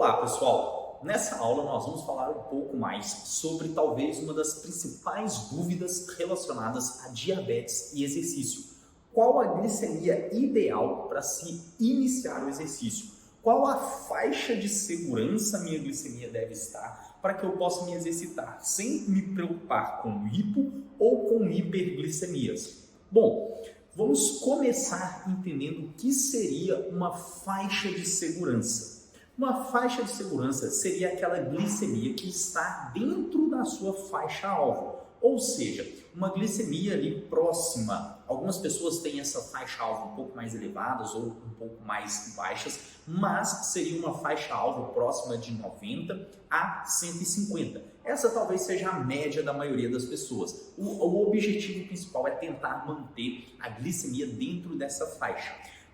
Olá, pessoal! Nessa aula nós vamos falar um pouco mais sobre talvez uma das principais dúvidas relacionadas a diabetes e exercício. Qual a glicemia ideal para se iniciar o exercício? Qual a faixa de segurança minha glicemia deve estar para que eu possa me exercitar sem me preocupar com hipo ou com hiperglicemias? Bom, vamos começar entendendo o que seria uma faixa de segurança. Uma faixa de segurança seria aquela glicemia que está dentro da sua faixa-alvo, ou seja, uma glicemia ali próxima. Algumas pessoas têm essa faixa-alvo um pouco mais elevadas ou um pouco mais baixas, mas seria uma faixa-alvo próxima de 90 a 150. Essa talvez seja a média da maioria das pessoas. O objetivo principal é tentar manter a glicemia dentro dessa faixa.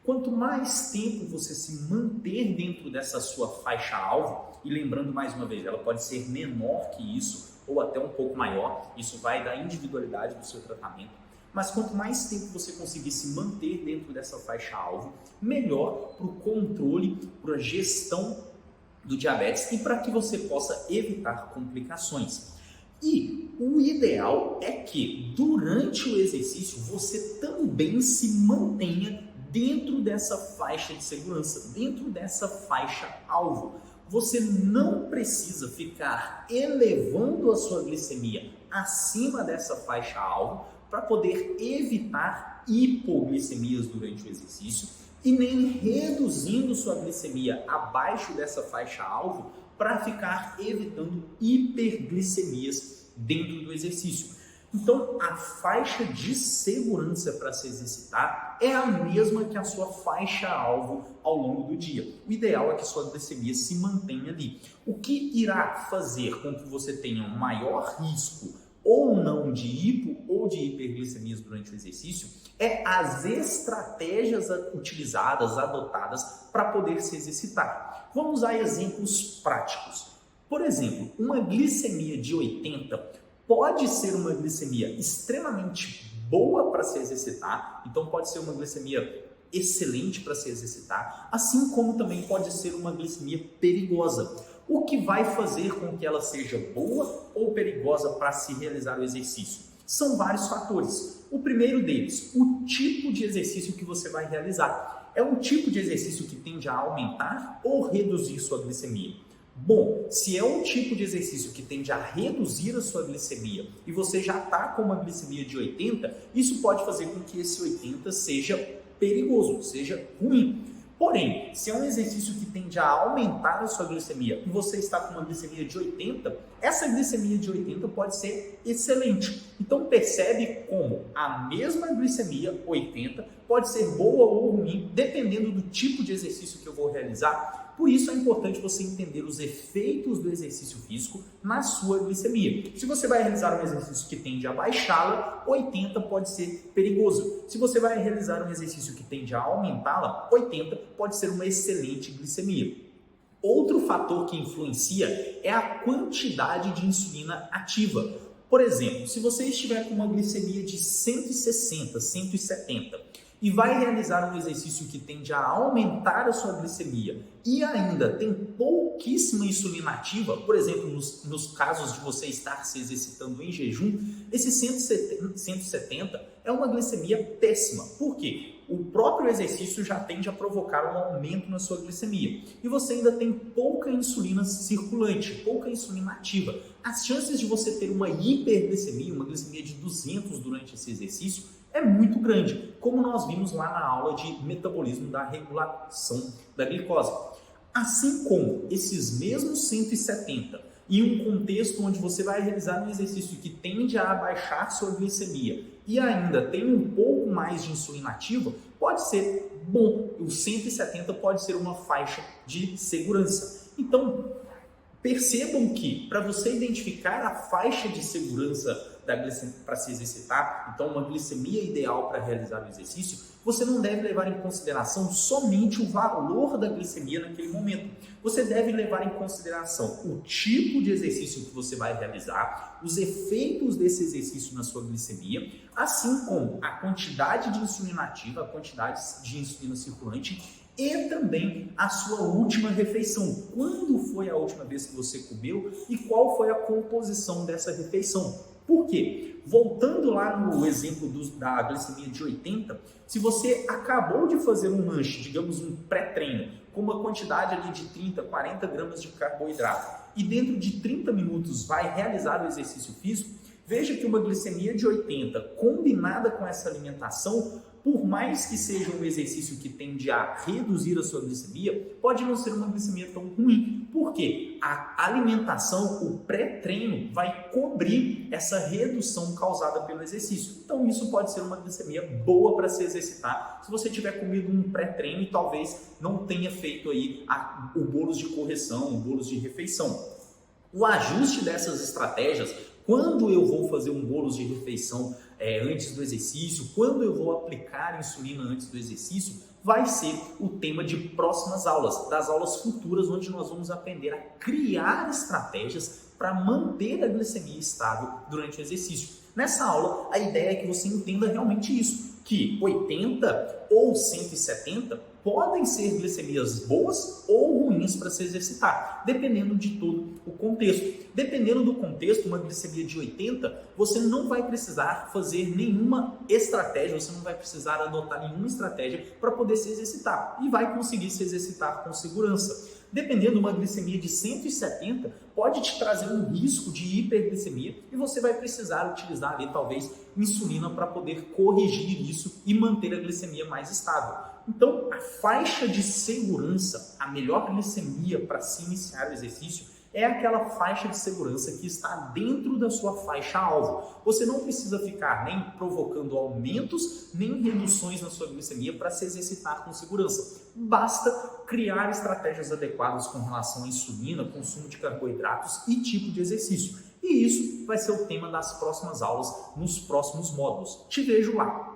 Quanto mais tempo você se manter dentro dessa sua faixa-alvo, e lembrando mais uma vez, ela pode ser menor que isso ou até um pouco maior, isso vai da individualidade do seu tratamento, mas quanto mais tempo você conseguir se manter dentro dessa faixa-alvo, melhor para o controle, para a gestão do diabetes e para que você possa evitar complicações. E o ideal é que durante o exercício você também se mantenha dentro dessa faixa de segurança, dentro dessa faixa-alvo. Você não precisa ficar elevando a sua glicemia acima dessa faixa-alvo para poder evitar hipoglicemias durante o exercício e nem reduzindo sua glicemia abaixo dessa faixa-alvo para ficar evitando hiperglicemias dentro do exercício. Então, a faixa de segurança para se exercitar é a mesma que a sua faixa-alvo ao longo do dia. O ideal é que sua glicemia se mantenha ali. O que irá fazer com que você tenha um maior risco ou não de hipo ou de hiperglicemias durante o exercício é as estratégias utilizadas, adotadas para poder se exercitar. Vamos usar exemplos práticos. Por exemplo, uma glicemia de 80 pode ser uma glicemia extremamente boa para se exercitar, então pode ser uma glicemia excelente para se exercitar, assim como também pode ser uma glicemia perigosa. O que vai fazer com que ela seja boa ou perigosa para se realizar o exercício? São vários fatores. O primeiro deles, o tipo de exercício que você vai realizar. É um tipo de exercício que tende a aumentar ou reduzir sua glicemia? Bom, se é um tipo de exercício que tende a reduzir a sua glicemia e você já está com uma glicemia de 80, isso pode fazer com que esse 80 seja perigoso, seja ruim. Porém, se é um exercício que tende a aumentar a sua glicemia e você está com uma glicemia de 80, essa glicemia de 80 pode ser excelente. Então percebe como a mesma glicemia 80 pode ser boa ou ruim, dependendo do tipo de exercício que eu vou realizar. Por isso é importante você entender os efeitos do exercício físico na sua glicemia. Se você vai realizar um exercício que tende a baixá-la, 80 pode ser perigoso. Se você vai realizar um exercício que tende a aumentá-la, 80 pode ser uma excelente glicemia. Outro fator que influencia é a quantidade de insulina ativa. Por exemplo, se você estiver com uma glicemia de 160, 170 e vai realizar um exercício que tende a aumentar a sua glicemia e ainda tem pouquíssima insulina ativa, por exemplo, nos casos de você estar se exercitando em jejum, esse 170 é uma glicemia péssima. Por quê? O próprio exercício já tende a provocar um aumento na sua glicemia e você ainda tem pouca insulina circulante, pouca insulina ativa. As chances de você ter uma hiperglicemia, uma glicemia de 200 durante esse exercício, é muito grande, como nós vimos lá na aula de metabolismo da regulação da glicose. Assim como esses mesmos 170, em um contexto onde você vai realizar um exercício que tende a abaixar sua glicemia e ainda tem um pouco mais de insulina ativa, pode ser bom. O 170 pode ser uma faixa de segurança. Então, percebam que para você identificar a faixa de segurança da glicemia para se exercitar, então uma glicemia ideal para realizar o exercício, você não deve levar em consideração somente o valor da glicemia naquele momento. Você deve levar em consideração o tipo de exercício que você vai realizar, os efeitos desse exercício na sua glicemia, assim como a quantidade de insulina ativa, a quantidade de insulina circulante e também a sua última refeição. Quando foi a última vez que você comeu e qual foi a composição dessa refeição? Por quê? Voltando lá no exemplo da glicemia de 80, se você acabou de fazer um lanche, digamos um pré-treino, com uma quantidade ali de 30, 40 gramas de carboidrato e dentro de 30 minutos vai realizar o exercício físico, veja que uma glicemia de 80 combinada com essa alimentação, por mais que seja um exercício que tende a reduzir a sua glicemia, pode não ser uma glicemia tão ruim. Por quê? A alimentação, o pré-treino, vai cobrir essa redução causada pelo exercício. Então isso pode ser uma glicemia boa para se exercitar, se você tiver comido um pré-treino e talvez não tenha feito aí o bolos de correção, o bolos de refeição. O ajuste dessas estratégias, quando eu vou fazer um bolos de refeição antes do exercício, quando eu vou aplicar insulina antes do exercício, vai ser o tema de próximas aulas, das aulas futuras, onde nós vamos aprender a criar estratégias para manter a glicemia estável durante o exercício. Nessa aula, a ideia é que você entenda realmente isso, que 80 ou 170 podem ser glicemias boas ou ruins para se exercitar, dependendo de todo o contexto. Dependendo do contexto, uma glicemia de 80, você não vai precisar fazer nenhuma estratégia, você não vai precisar adotar nenhuma estratégia para poder se exercitar e vai conseguir se exercitar com segurança. Dependendo de uma glicemia de 170, pode te trazer um risco de hiperglicemia e você vai precisar utilizar ali talvez insulina para poder corrigir isso e manter a glicemia mais estável. Então, a faixa de segurança, a melhor glicemia para se iniciar o exercício é aquela faixa de segurança que está dentro da sua faixa-alvo. Você não precisa ficar nem provocando aumentos, nem reduções na sua glicemia para se exercitar com segurança. Basta criar estratégias adequadas com relação à insulina, consumo de carboidratos e tipo de exercício. E isso vai ser o tema das próximas aulas, nos próximos módulos. Te vejo lá!